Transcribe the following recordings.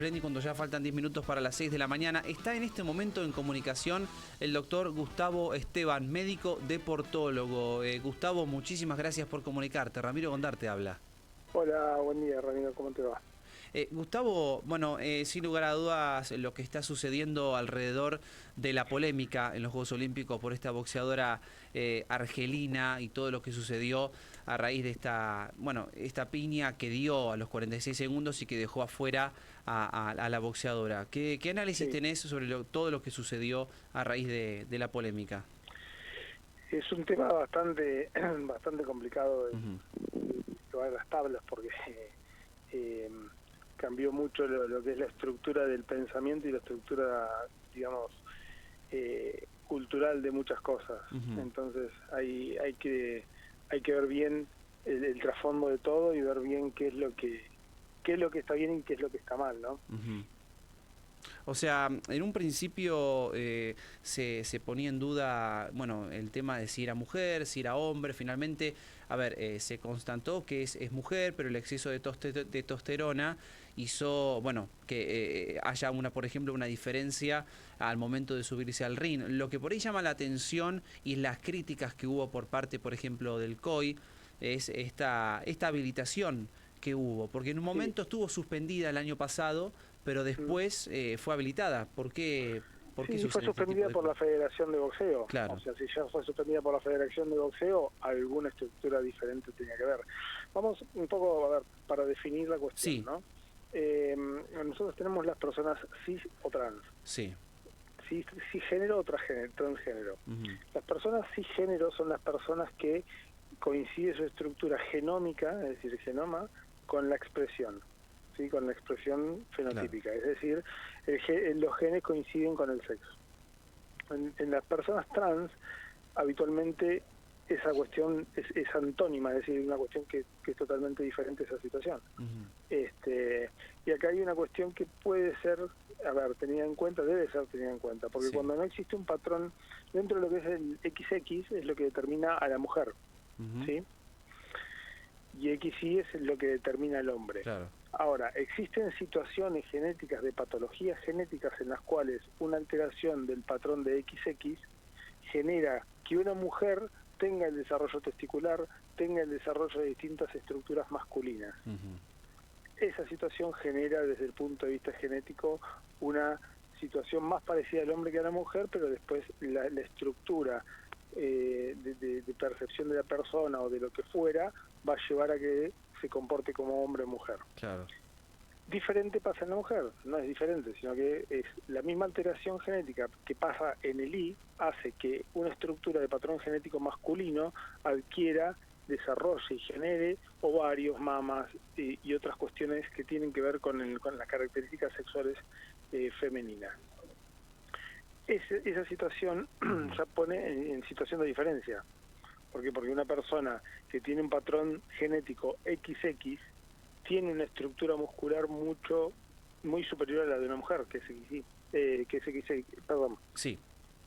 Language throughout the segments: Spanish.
Cuando ya faltan 10 minutos para las 6 de la mañana, está en este momento en comunicación el doctor Gustavo Esteban, médico deportólogo. Gustavo, muchísimas gracias por comunicarte. Ramiro Gondar te habla. Hola, buen día, Ramiro, ¿cómo te va? Gustavo, bueno, sin lugar a dudas, lo que está sucediendo alrededor de la polémica en los Juegos Olímpicos por esta boxeadora argelina y todo lo que sucedió a raíz de esta piña que dio a los 46 segundos y que dejó afuera a la boxeadora. ¿Qué análisis Sí, tenés sobre todo lo que sucedió a raíz de la polémica? es un tema bastante complicado de Ujú. llevar las tablas porque eh, cambió mucho lo que es la estructura del pensamiento y la estructura, digamos, cultural de muchas cosas. Ujú. Entonces hay que ver bien el trasfondo de todo y ver bien qué es lo que está bien y qué es lo que está mal, ¿no? Ujú. O sea, en un principio se ponía en duda, bueno, el tema de si era mujer, si era hombre. Finalmente, a ver, se constató que es mujer, pero el exceso de testosterona hizo, bueno, que haya por ejemplo, una diferencia al momento de subirse al ring. Lo que por ahí llama la atención y las críticas que hubo por parte, por ejemplo, del COI, es esta habilitación que hubo, porque en un Sí. momento estuvo suspendida el año pasado, pero Mm. después fue habilitada. ¿Por qué Sí, fue sucede este tipo suspendida de por la cosas? Federación de Boxeo. O Claro, sea, si ya fue suspendida por la Federación de Boxeo, alguna estructura diferente tenía que ver. Vamos un poco, a ver, para definir la cuestión, sí, ¿no? Nosotros tenemos las personas cis o trans. sí. Cisgénero o transgénero. Ujú. Las personas cisgénero son las personas que coincide su estructura genómica, es decir, genoma, con la expresión. ¿Sí? Con la expresión Claro, fenotípica, es decir, los genes coinciden con el sexo. En las personas trans, habitualmente esa cuestión es antónima, es decir, una cuestión que es totalmente diferente a esa situación. ujú, Y acá hay una cuestión que puede ser, a ver, tenida en cuenta, debe ser tenida en cuenta, porque sí, cuando no existe un patrón dentro de lo que es el XX, es lo que determina a la mujer, ujú, ¿sí? Y XY es lo que determina al hombre. claro, Ahora, existen situaciones genéticas de patologías genéticas en las cuales una alteración del patrón de XX genera que una mujer tenga el desarrollo testicular, tenga el desarrollo de distintas estructuras masculinas. ujú, Esa situación genera desde el punto de vista genético una situación más parecida al hombre que a la mujer, pero después la estructura de percepción de la persona o de lo que fuera va a llevar a que se comporte como hombre o mujer. claro, Diferente pasa en la mujer, no es diferente, sino que es la misma alteración genética que pasa en el I, hace que una estructura de patrón genético masculino adquiera, desarrolle y genere ovarios, mamas y otras cuestiones que tienen que ver con las características sexuales femeninas. Esa situación ujú, ya pone en situación de diferencia. ¿Por qué? Porque una persona que tiene un patrón genético XX tiene una estructura muscular muy superior a la de una mujer, que es XY, perdón, sí,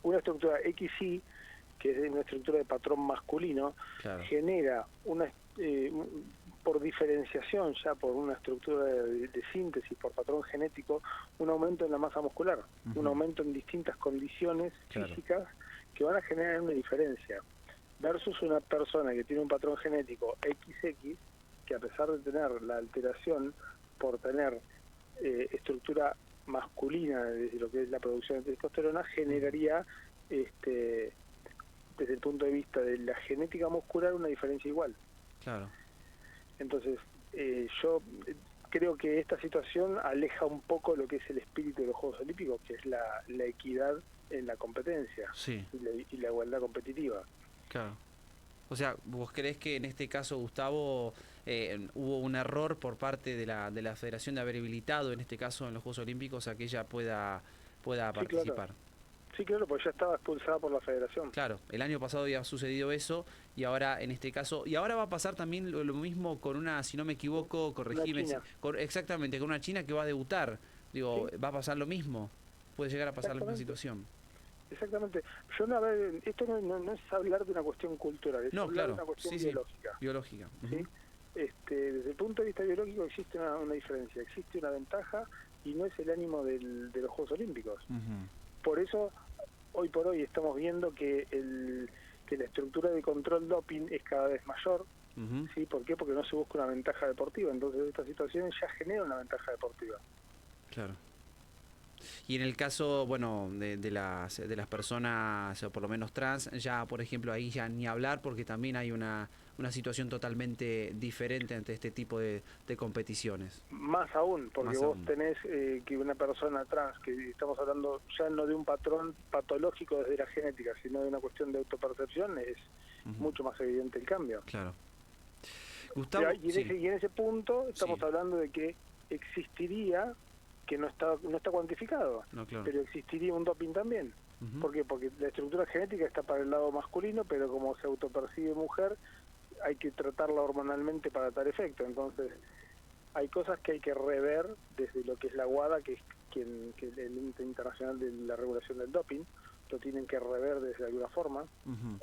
una estructura XY, que es una estructura de patrón masculino, claro, genera eh, por diferenciación ya por una estructura de síntesis, por patrón genético, un aumento en la masa muscular, un ujú, aumento en distintas condiciones claro, físicas que van a generar una diferencia, versus una persona que tiene un patrón genético XX, que a pesar de tener la alteración por tener estructura masculina desde lo que es la producción de testosterona, ujú, generaría desde el punto de vista de la genética muscular una diferencia igual. claro. Entonces, yo creo que esta situación aleja un poco lo que es el espíritu de los Juegos Olímpicos, que es la equidad en la competencia Sí, y la igualdad competitiva. claro. O sea, ¿vos creés que en este caso, Gustavo, hubo un error por parte de la Federación de haber habilitado, en este caso en los Juegos Olímpicos, a que ella pueda Sí, claro. participar? Sí, claro, porque ya estaba expulsada por la federación. Claro, el año pasado había sucedido eso y ahora en este caso, y ahora va a pasar también lo mismo con una, si no me equivoco, Una corregime, china. exactamente, con una china que va a debutar. Digo, Sí, va a pasar lo mismo, puede llegar a pasar la misma exactamente. situación. Exactamente. Yo no, a ver, esto no es hablar de una cuestión cultural, es No, hablar de claro, una cuestión sí, sí, biológica. biológica. ¿Sí? Ujú, Desde el punto de vista biológico existe una diferencia, existe una ventaja y no es el ánimo de los Juegos Olímpicos. Ujú. Por eso, hoy por hoy estamos viendo que la estructura de control doping es cada vez mayor. Ujú. ¿Sí? ¿Por qué? Porque no se busca una ventaja deportiva. Entonces estas situaciones ya generan una ventaja deportiva. Claro. Y en el caso, bueno, de las personas, o por lo menos trans, ya, por ejemplo, ahí ya ni hablar, porque también hay una situación totalmente diferente ante este tipo de competiciones. Más aún, porque Más vos aún. tenés que una persona trans, que estamos hablando ya no de un patrón patológico desde la genética, sino de una cuestión de autopercepción, es Ujú. mucho más evidente el cambio. Claro. Gustavo, sí, Y en ese punto estamos sí, hablando de que existiría, que no está cuantificado, no, claro. pero existiría un doping también. Ujú. ¿Por qué? Porque la estructura genética está para el lado masculino, pero como se autopercibe mujer, hay que tratarla hormonalmente para tal efecto. Entonces, hay cosas que hay que rever desde lo que es la WADA, que es que el ente internacional de la regulación del doping, lo tienen que rever desde alguna forma. Ujú.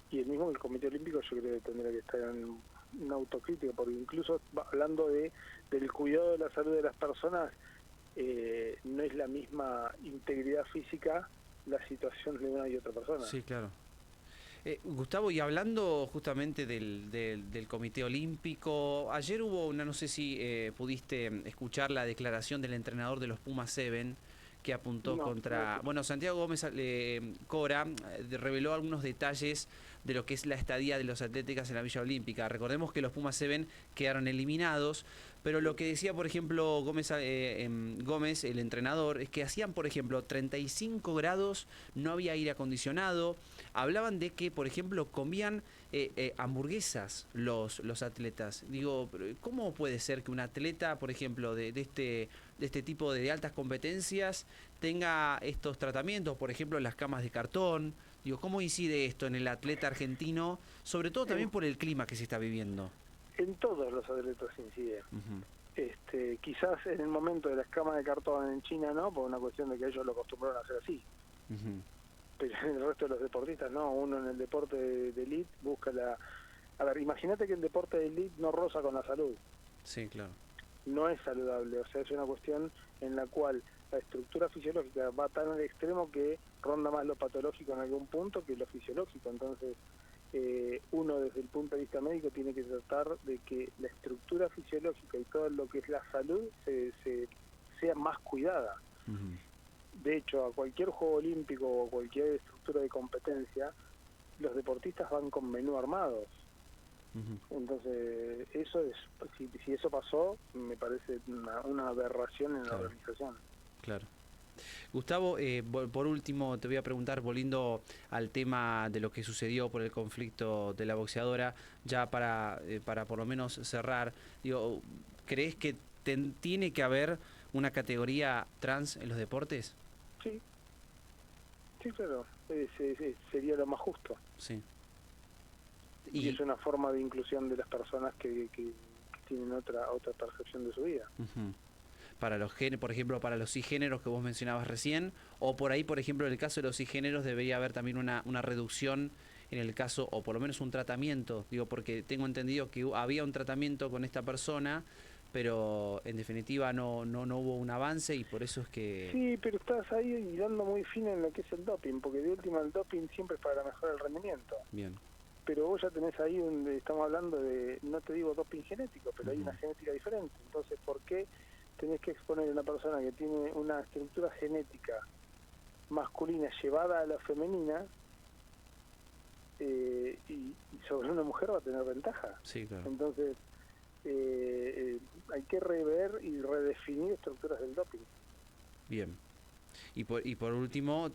Y el mismo el Comité Olímpico yo creo que tendría que estar en una autocrítica, porque incluso hablando del cuidado de la salud de las personas, no es la misma integridad física la situación de una y otra persona. Sí, claro. Gustavo, y hablando justamente del Comité Olímpico, ayer hubo una, no sé si pudiste escuchar la declaración del entrenador de los Pumas 7 que apuntó No, no contra, es- bueno, Santiago Gómez Cora reveló algunos detalles de lo que es la estadía de los atletas en la Villa Olímpica. Recordemos que los Pumas 7 quedaron eliminados, pero lo que decía, por ejemplo, Gómez, el entrenador, es que hacían, por ejemplo, 35 grados, no había aire acondicionado. Hablaban de que, por ejemplo, comían hamburguesas los atletas. Digo, ¿cómo puede ser que un atleta, por ejemplo, de este tipo de altas competencias tenga estos tratamientos, por ejemplo, en las camas de cartón? Digo, ¿cómo incide esto en el atleta argentino, sobre todo también en, por el clima que se está viviendo? en todos los atletas incide. Ujú. Quizás en el momento de las camas de cartón en China no, por una cuestión de que ellos lo acostumbraron a hacer así. Ujú. Pero en el resto de los deportistas no, uno en el deporte de elite busca la... A ver, imagínate que el deporte de elite no roza con la salud, Sí, claro. no es saludable, o sea, es una cuestión en la cual la estructura fisiológica va tan al extremo que ronda más lo patológico en algún punto que lo fisiológico. Entonces, uno desde el punto de vista médico tiene que tratar de que la estructura fisiológica y todo lo que es la salud sea más cuidada. Ujú. De hecho, a cualquier juego olímpico o cualquier estructura de competencia, los deportistas van con menú armados. Ujú. Entonces, eso es, si eso pasó, me parece una aberración en la Claro, organización. claro. Gustavo, por último te voy a preguntar, volviendo al tema de lo que sucedió por el conflicto de la boxeadora, ya para por lo menos cerrar, digo, ¿crees que tiene que haber una categoría trans en los deportes? Sí, sí, claro, sería lo más justo. Sí. Y es Y, una forma de inclusión de las personas que tienen otra percepción de su vida. ujú, para los por ejemplo, para los cisgéneros que vos mencionabas recién, o por ahí, por ejemplo, en el caso de los cisgéneros debería haber también una reducción en el caso, o por lo menos un tratamiento, digo, porque tengo entendido que había un tratamiento con esta persona, pero en definitiva no hubo un avance y por eso es que... Sí, pero estás ahí hilando muy fino en lo que es el doping, porque de última el doping siempre es para mejorar el rendimiento. Bien. Pero vos ya tenés ahí donde estamos hablando de, no te digo doping genético, pero hay Ujú. una genética diferente. Entonces, ¿por qué tenés que exponer a una persona que tiene una estructura genética masculina llevada a la femenina y sobre una mujer va a tener ventaja? Sí, claro. Entonces, hay que rever y redefinir estructuras del doping. Bien. Y por último,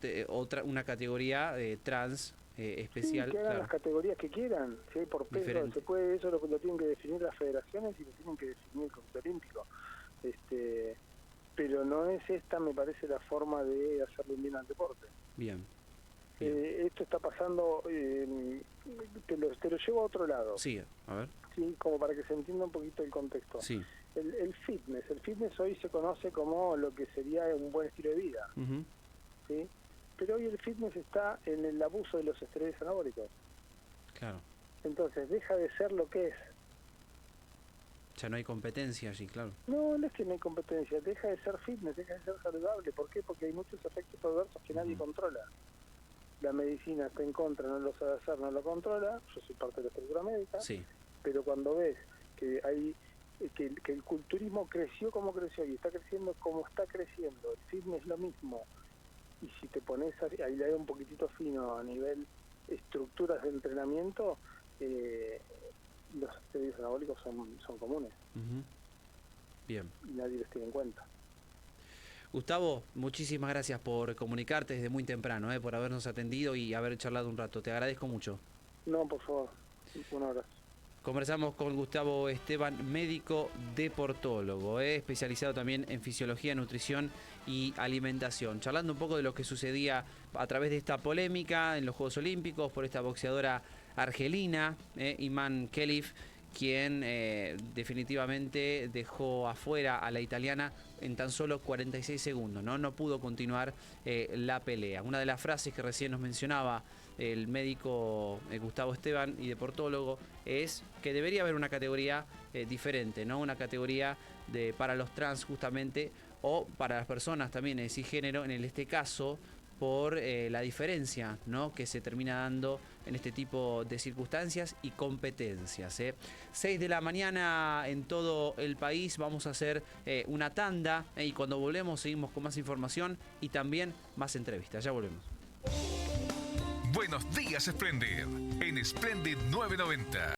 una categoría trans Sí, especial, que hagan las claro, categorías que quieran, si hay por peso, se diferente. puede, eso lo tienen que definir las federaciones y lo tienen que definir el Comité Olímpico. Pero no es esta, me parece, la forma de hacerle un bien al deporte. Bien, bien. Esto está pasando, te lo llevo a otro lado, Sí, a ver. ¿sí? Como para que se entienda un poquito el contexto. Sí. El fitness hoy se conoce como lo que sería un buen estilo de vida, Ujú. ¿sí? Pero hoy el fitness está en el abuso de los esteroides anabólicos. Claro. Entonces deja de ser lo que es. Ya no hay competencia allí, claro. No, no es que no hay competencia, deja de ser fitness, deja de ser saludable. ¿Por qué? Porque hay muchos efectos adversos que nadie controla. La medicina está en contra, no lo sabe hacer, no lo controla. Yo soy parte de la estructura médica, Sí. pero cuando ves que hay que el culturismo creció como creció y está creciendo como está creciendo, el fitness lo mismo, y si te pones ahí le da un poquitito fino a nivel estructuras de entrenamiento, los esteroides anabólicos son comunes. Bien. Y nadie los tiene en cuenta. Gustavo, muchísimas gracias por comunicarte desde muy temprano, por habernos atendido y haber charlado un rato. Te agradezco mucho. No, por favor, un abrazo. Conversamos con Gustavo Esteban, médico deportólogo, especializado también en fisiología, nutrición y alimentación. Charlando un poco de lo que sucedía a través de esta polémica en los Juegos Olímpicos por esta boxeadora argelina, Iman Khelif, quien definitivamente dejó afuera a la italiana en tan solo 46 segundos, no pudo continuar la pelea. Una de las frases que recién nos mencionaba el médico Gustavo Esteban y deportólogo es que debería haber una categoría diferente, ¿no? Una categoría para los trans justamente, o para las personas también de cisgénero, en este caso por la diferencia, ¿no?, que se termina dando en este tipo de circunstancias y competencias. 6 de la mañana en todo el país. Vamos a hacer una tanda y cuando volvemos seguimos con más información y también más entrevistas. Ya volvemos. Buenos días, Splendid, en Splendid 990.